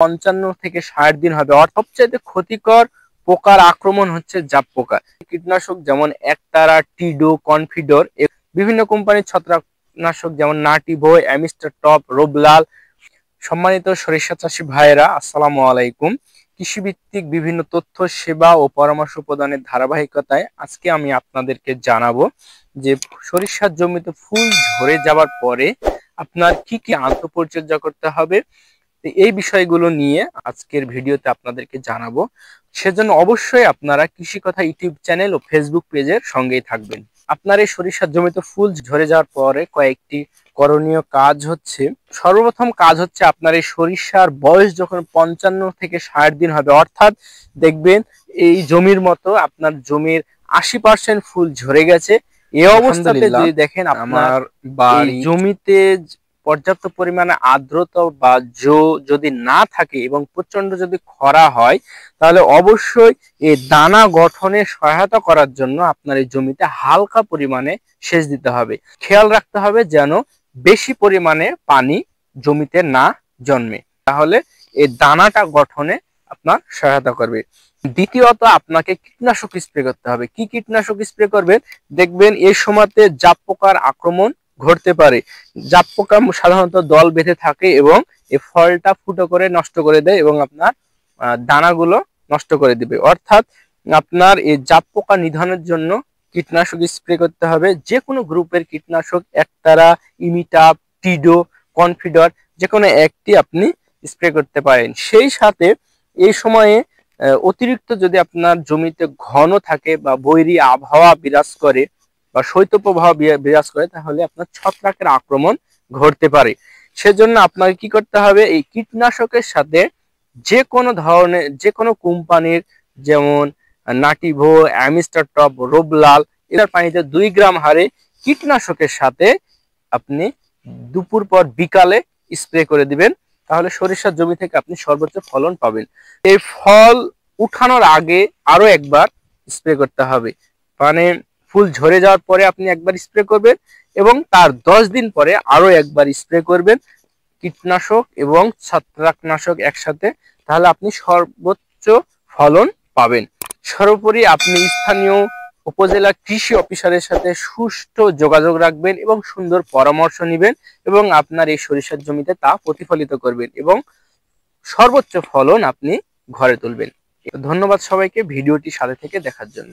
55 থেকে 60 দিন হবে। সবচেয়ে ক্ষতিকর পোকার আক্রমণ হচ্ছে জাপ পোকা। কীটনাশক যেমন একতারা, টিডো, কনফিডর, বিভিন্ন কোম্পানির ছত্রাকনাশক যেমন নাটিভো, অ্যামিস্টার টপ, রোবলাল। সম্মানিত সরিষা চাষী ভাইয়েরা, আসসালামু আলাইকুম। কৃষিভিত্তিক বিভিন্ন তথ্য, সেবা ও পরামর্শ প্রদানের ধারাবাহিকতায় আজকে আমি আপনাদেরকে জানাবো যে সরিষার জমিতে ফুল ঝরে যাওয়ার পরে আপনার কি কি আন্তঃপরিচর্যা করতে হবে, এই বিষয়গুলো নিয়ে আজকের ভিডিওতে আপনাদেরকে জানাবো। সেজন্য অবশ্যই আপনারা কৃষি কথা ইউটিউব চ্যানেল ও ফেসবুক পেজের সঙ্গেই থাকবেন। আপনার এই সরিষার জমিতে ফুল ঝরে যাওয়ার পরে কয়েকটি করণীয় কাজ হচ্ছে। সর্বপ্রথম কাজ হচ্ছে, আপনার এই সরিষার বয়স যখন 55 থেকে 60 দিন হবে, অর্থাৎ দেখবেন এই জমির মতো আপনার জমির 80% ফুল ঝরে গেছে। এই অবস্থাতে যদি দেখেন আপনার জমিতে পর্যাপ্ত পরিমাণে আর্দ্রতা বা যদি না থাকে এবং প্রচন্ড যদি খরা হয়, তাহলে অবশ্যই এই দানা গঠনে সহায়তা করার জন্য আপনার এই জমিতে হালকা পরিমাণে সেচ দিতে হবে। খেয়াল রাখতে হবে যেন বেশি পরিমাণে পানি জমিতে না জন্মে, তাহলে এই দানাটা গঠনে আপনার সহায়তা করবে। দ্বিতীয়ত, আপনাকে কীটনাশক স্প্রে করতে হবে। কি কীটনাশক স্প্রে করবেন? দেখবেন এই সময়তে জাপ পোকার আক্রমণ ঘটতে পারে। জাপ পোকা সাধারণত দল বেঁধে থাকে এবং এই ফলটা ফুটো করে নষ্ট করে দেয় এবং আপনার দানাগুলো নষ্ট করে দিবে। অর্থাৎ আপনার এই জাপ পোকা নিধনের জন্য কীটনাশক স্প্রে করতে হবে। যে কোনো গ্রুপের কীটনাশক, একতারা, ইমিটাপ, টিডো, কনফিডর, যে কোনো একটি আপনি স্প্রে করতে পারেন। সেই সাথে এই সময়ে অতিরিক্ত যদি আপনার জমিতে ঘন থাকে বা বৈরী আবহাওয়া বিরাজ করে বা শৈত্যপ্রবাহ বিরাজ করে, তাহলে আপনার ছত্রাকের আক্রমণ ঘটতে পারে। সেজন্য আপনাকে কি করতে হবে, এই কীটনাশকের সাথে যে কোনো ধরনের, যে কোনো কোম্পানির, যেমন নাটিভো, অ্যামিস্টার টপ, রোবলাল, এটার পানিতে 2 গ্রাম হারে কীটনাশকের সাথে আপনি দুপুর পর বিকালে স্প্রে করে দিবেন। তাহলে সরিষার জমি থেকে আপনি সর্বোচ্চ ফলন পাবেন। এই ফল উঠানোর আগে আরো একবার স্প্রে করতে হবে। মানে ফুল ঝরে যাওয়ার পরে আপনি একবার স্প্রে করবেন এবং তার 10 দিন পরে আরো একবার স্প্রে করবেন কীটনাশক এবং ছত্রাকনাশক একসাথে। তাহলে আপনি সর্বোচ্চ ফলন পাবেন। সর্বোপরি আপনি স্থানীয় উপজেলা কৃষি অফিসারের সাথে সুষ্ঠু যোগাযোগ রাখবেন এবং সুন্দর পরামর্শ নেবেন এবং আপনার এই সরিষার জমিতে তা প্রতিফলিত করবেন এবং সর্বোচ্চ ফলন আপনি ঘরে তুলবেন। ধন্যবাদ সবাইকে ভিডিওটি সাথে থেকে দেখার জন্য।